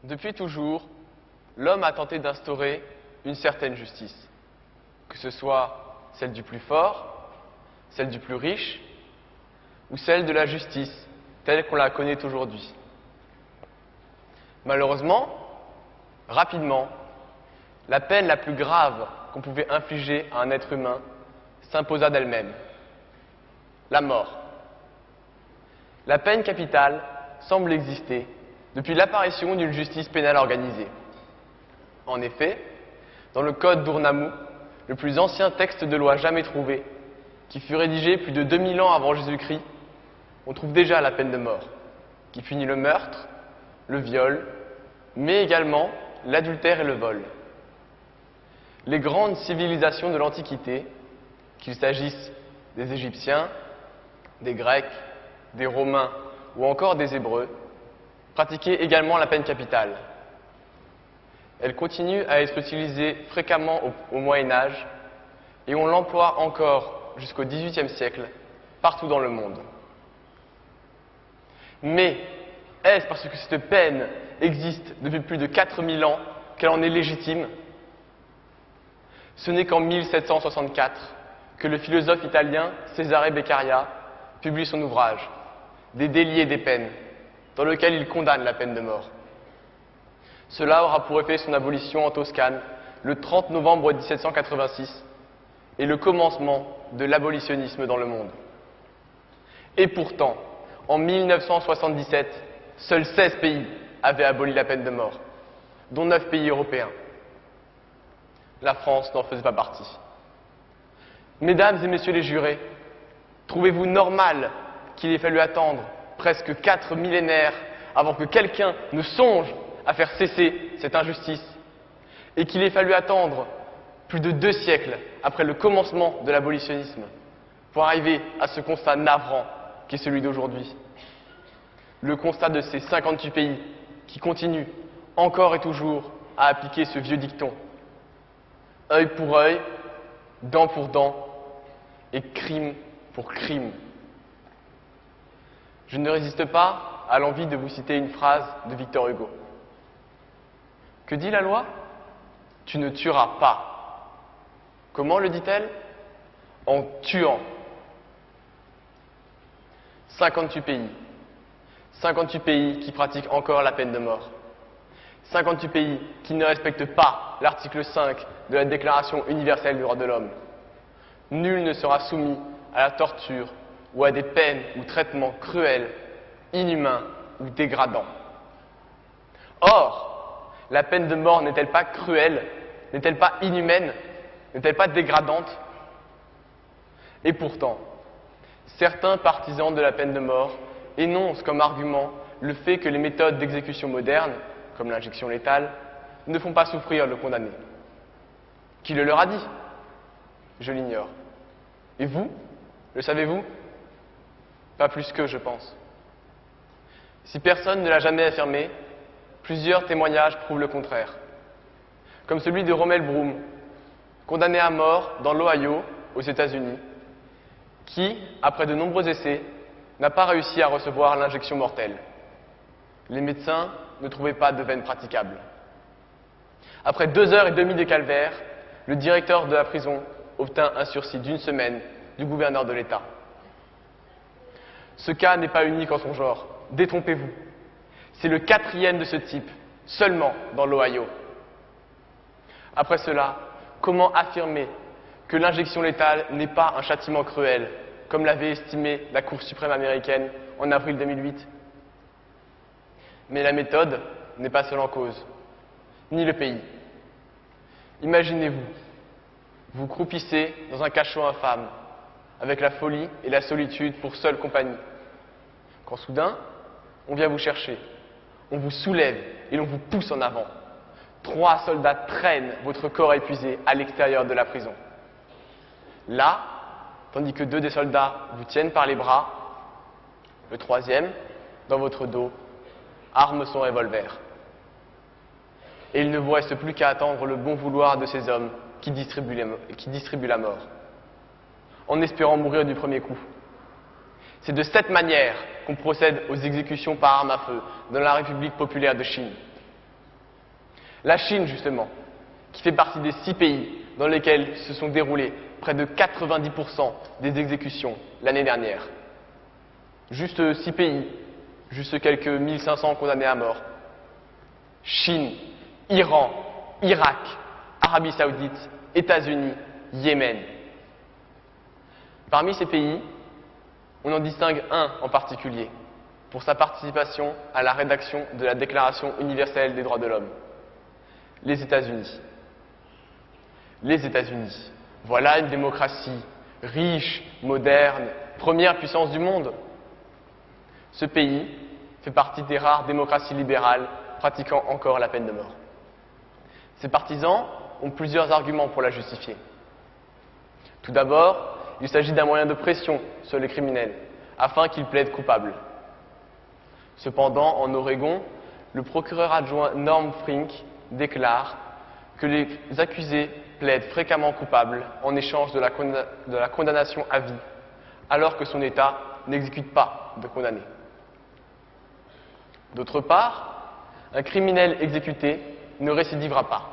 Depuis toujours, l'homme a tenté d'instaurer une certaine justice, que ce soit celle du plus fort, celle du plus riche, ou celle de la justice, telle qu'on la connaît aujourd'hui. Malheureusement, rapidement, la peine la plus grave qu'on pouvait infliger à un être humain s'imposa d'elle-même, la mort. La peine capitale semble exister depuis l'apparition d'une justice pénale organisée. En effet, dans le Code d'Urnamou, le plus ancien texte de loi jamais trouvé, qui fut rédigé plus de 2000 ans avant Jésus-Christ, on trouve déjà la peine de mort, qui punit le meurtre, le viol, mais également l'adultère et le vol. Les grandes civilisations de l'Antiquité, qu'il s'agisse des Égyptiens, des Grecs, des Romains ou encore des Hébreux, pratiquaient également la peine capitale. Elle continue à être utilisée fréquemment au Moyen-Âge et on l'emploie encore jusqu'au XVIIIe siècle partout dans le monde. Mais est-ce parce que cette peine existe depuis plus de 4000 ans qu'elle en est légitime? Ce n'est qu'en 1764 que le philosophe italien Cesare Beccaria publie son ouvrage « Des délits et des peines », dans lequel il condamne la peine de mort. Cela aura pour effet son abolition en Toscane le 30 novembre 1786 et le commencement de l'abolitionnisme dans le monde. Et pourtant, en 1977, seuls 16 pays avaient aboli la peine de mort, dont 9 pays européens. La France n'en faisait pas partie. Mesdames et messieurs les jurés, trouvez-vous normal qu'il ait fallu attendre presque 4 millénaires avant que quelqu'un ne songe à faire cesser cette injustice et qu'il ait fallu attendre plus de 2 siècles après le commencement de l'abolitionnisme pour arriver à ce constat navrant qui est celui d'aujourd'hui? Le constat de ces 58 pays qui continuent encore et toujours à appliquer ce vieux dicton: œil pour œil, dent pour dent et crime pour crime. Je ne résiste pas à l'envie de vous citer une phrase de Victor Hugo. Que dit la loi? Tu ne tueras pas. Comment le dit-elle? En tuant. 58 pays. 58 pays qui pratiquent encore la peine de mort. 58 pays qui ne respectent pas l'article 5 de la Déclaration universelle des droits de l'homme. Nul ne sera soumis à la torture ou à des peines ou traitements cruels, inhumains ou dégradants. Or, la peine de mort n'est-elle pas cruelle? N'est-elle pas inhumaine? N'est-elle pas dégradante? Et pourtant, certains partisans de la peine de mort énoncent comme argument le fait que les méthodes d'exécution modernes, comme l'injection létale, ne font pas souffrir le condamné. Qui le leur a dit? Je l'ignore. Et vous? Le savez-vous? Pas plus qu'eux, je pense. Si personne ne l'a jamais affirmé, plusieurs témoignages prouvent le contraire. Comme celui de Rommel Broom, condamné à mort dans l'Ohio, aux États-Unis, qui, après de nombreux essais, n'a pas réussi à recevoir l'injection mortelle. Les médecins ne trouvaient pas de veine praticable. Après 2 heures et demie de calvaire, le directeur de la prison obtint un sursis d'1 semaine du gouverneur de l'État. Ce cas n'est pas unique en son genre, détrompez-vous. C'est le 4e de ce type, seulement dans l'Ohio. Après cela, comment affirmer que l'injection létale n'est pas un châtiment cruel, comme l'avait estimé la Cour suprême américaine en avril 2008? Mais la méthode n'est pas seule en cause, ni le pays. Imaginez-vous, vous croupissez dans un cachot infâme, avec la folie et la solitude pour seule compagnie. Quand soudain, on vient vous chercher, on vous soulève et l'on vous pousse en avant. 3 soldats traînent votre corps épuisé à l'extérieur de la prison. Là, tandis que 2 des soldats vous tiennent par les bras, le 3e, dans votre dos, arme son revolver. Et il ne vous reste plus qu'à attendre le bon vouloir de ces hommes qui distribuent la mort, en espérant mourir du premier coup. C'est de cette manière qu'on procède aux exécutions par arme à feu dans la République populaire de Chine. La Chine, justement, qui fait partie des 6 pays dans lesquels se sont déroulées près de 90% des exécutions l'année dernière. Juste 6 pays, juste quelques 1500 condamnés à mort. Chine, Iran, Irak, Arabie Saoudite, États-Unis, Yémen. Parmi ces pays, on en distingue un en particulier pour sa participation à la rédaction de la Déclaration universelle des droits de l'homme. Les États-Unis. Les États-Unis. Voilà une démocratie riche, moderne, première puissance du monde. Ce pays fait partie des rares démocraties libérales pratiquant encore la peine de mort. Ses partisans ont plusieurs arguments pour la justifier. Tout d'abord, il s'agit d'un moyen de pression sur les criminels, afin qu'ils plaident coupables. Cependant, en Oregon, le procureur adjoint Norm Frink déclare que les accusés plaident fréquemment coupables en échange de la condamnation à vie, alors que son État n'exécute pas de condamnés. D'autre part, un criminel exécuté ne récidivera pas.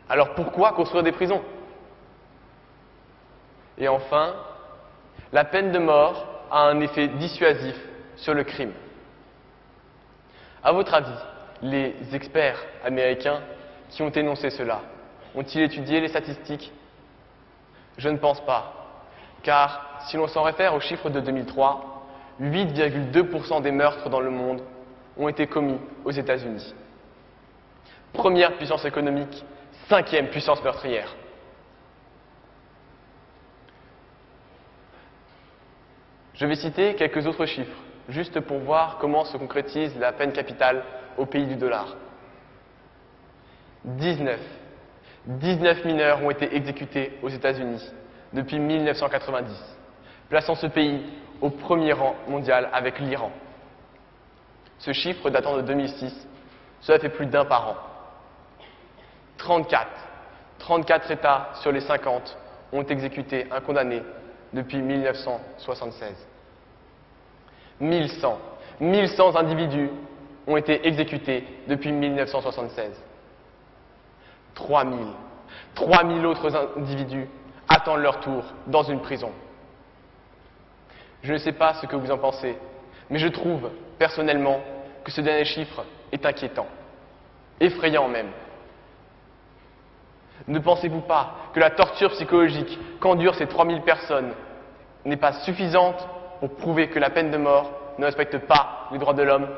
Alors pourquoi construire des prisons? Et enfin, la peine de mort a un effet dissuasif sur le crime. À votre avis, les experts américains qui ont énoncé cela ont-ils étudié les statistiques? Je ne pense pas, car si l'on s'en réfère aux chiffres de 2003, 8,2% des meurtres dans le monde ont été commis aux États-Unis. Première puissance économique, 5e puissance meurtrière. Je vais citer quelques autres chiffres, juste pour voir comment se concrétise la peine capitale au pays du dollar. 19 mineurs ont été exécutés aux États-Unis depuis 1990, plaçant ce pays au premier rang mondial avec l'Iran. Ce chiffre datant de 2006, cela fait plus d'un par an. 34 États sur les 50 ont exécuté un condamné depuis 1976. 1100 individus ont été exécutés depuis 1976. 3000 autres individus attendent leur tour dans une prison. Je ne sais pas ce que vous en pensez, mais je trouve, personnellement, que ce dernier chiffre est inquiétant, effrayant même. Ne pensez-vous pas que la torture psychologique qu'endurent ces 3000 personnes n'est pas suffisante pour prouver que la peine de mort ne respecte pas les droits de l'homme?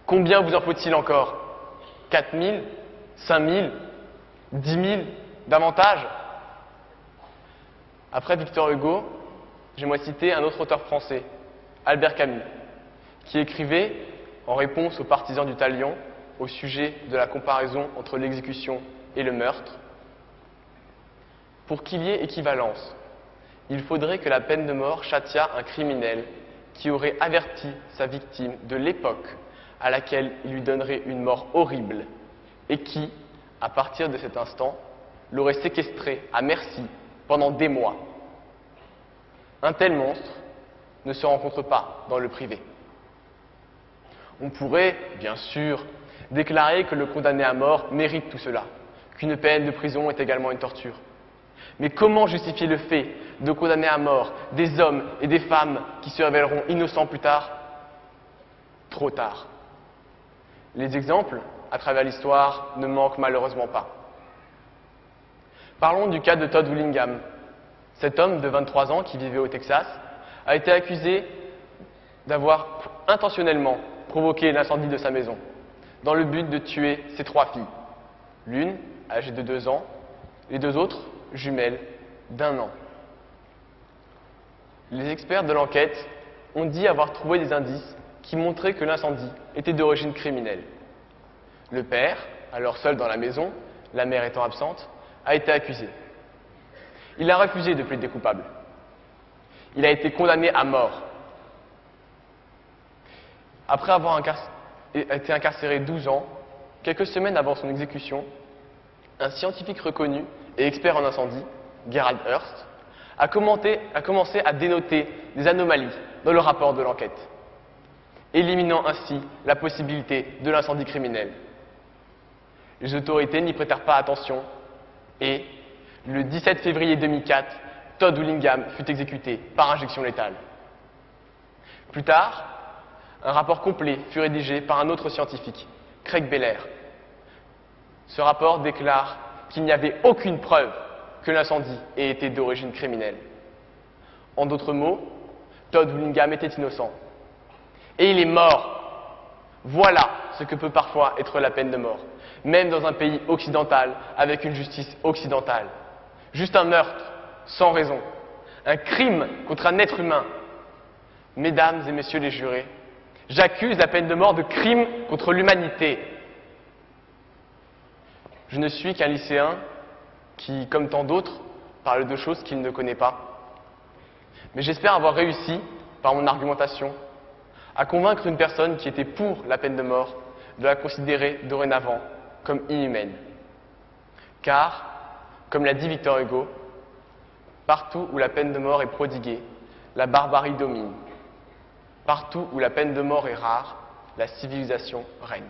Combien vous en faut-il encore? 4000? 5000? 10 000? Davantage? Après Victor Hugo, j'aimerais citer un autre auteur français, Albert Camus, qui écrivait, en réponse aux partisans du talion, au sujet de la comparaison entre l'exécution et le meurtre: pour qu'il y ait équivalence, il faudrait que la peine de mort châtiât un criminel qui aurait averti sa victime de l'époque à laquelle il lui donnerait une mort horrible et qui, à partir de cet instant, l'aurait séquestré à merci pendant des mois. Un tel monstre ne se rencontre pas dans le privé. On pourrait, bien sûr, déclarer que le condamné à mort mérite tout cela, qu'une peine de prison est également une torture. Mais comment justifier le fait de condamner à mort des hommes et des femmes qui se révéleront innocents plus tard? Trop tard. Les exemples, à travers l'histoire, ne manquent malheureusement pas. Parlons du cas de Todd Willingham. Cet homme de 23 ans qui vivait au Texas a été accusé d'avoir intentionnellement provoqué l'incendie de sa maison, dans le but de tuer ses 3 filles. L'une, âgée de 2 ans, les 2 autres, jumelles, d'1 an. Les experts de l'enquête ont dit avoir trouvé des indices qui montraient que l'incendie était d'origine criminelle. Le père, alors seul dans la maison, la mère étant absente, a été accusé. Il a refusé de plaider coupable. Il a été condamné à mort. Après avoir été incarcéré 12 ans, quelques semaines avant son exécution, un scientifique reconnu et expert en incendie, Gerald Hurst, a commencé à dénoter des anomalies dans le rapport de l'enquête, éliminant ainsi la possibilité de l'incendie criminel. Les autorités n'y prêtèrent pas attention et, le 17 février 2004, Todd Willingham fut exécuté par injection létale. Plus tard, un rapport complet fut rédigé par un autre scientifique, Craig Beller. Ce rapport déclare qu'il n'y avait aucune preuve que l'incendie ait été d'origine criminelle. En d'autres mots, Todd Willingham était innocent. Et il est mort. Voilà ce que peut parfois être la peine de mort, même dans un pays occidental avec une justice occidentale. Juste un meurtre, sans raison. Un crime contre un être humain. Mesdames et messieurs les jurés, j'accuse la peine de mort de crime contre l'humanité. Je ne suis qu'un lycéen qui, comme tant d'autres, parle de choses qu'il ne connaît pas. Mais j'espère avoir réussi, par mon argumentation, à convaincre une personne qui était pour la peine de mort de la considérer dorénavant comme inhumaine. Car, comme l'a dit Victor Hugo, partout où la peine de mort est prodiguée, la barbarie domine. Partout où la peine de mort est rare, la civilisation règne.